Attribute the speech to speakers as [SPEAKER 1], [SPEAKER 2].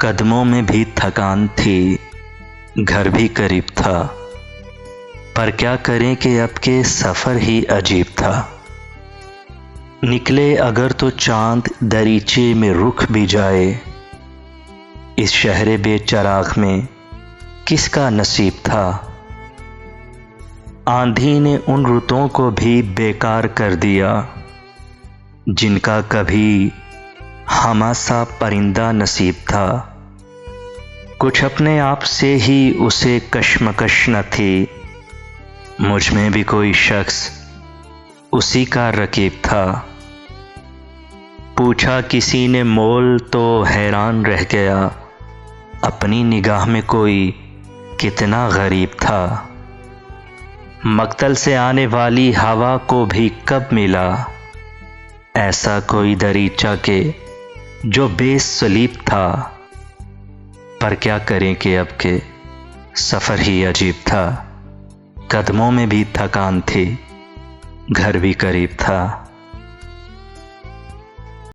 [SPEAKER 1] कदमों में भी थकान थी, घर भी करीब था, पर क्या करें कि अब के सफ़र ही अजीब था। निकले अगर तो चांद दरीचे में रुख भी जाए, इस शहरे बेचराग में किसका नसीब था। आंधी ने उन रुतों को भी बेकार कर दिया, जिनका कभी हमासा परिंदा नसीब था। कुछ अपने आप से ही उसे कश्मकश न थी, मुझ में भी कोई शख्स उसी का रकीब था। पूछा किसी ने मोल तो हैरान रह गया, अपनी निगाह में कोई कितना गरीब था। मक्तल से आने वाली हवा को भी कब मिला ऐसा कोई दरीचा के जो बेसलीब था। पर क्या करें कि अब के सफ़र ही अजीब था। कदमों में भी थकान थी, घर भी करीब था।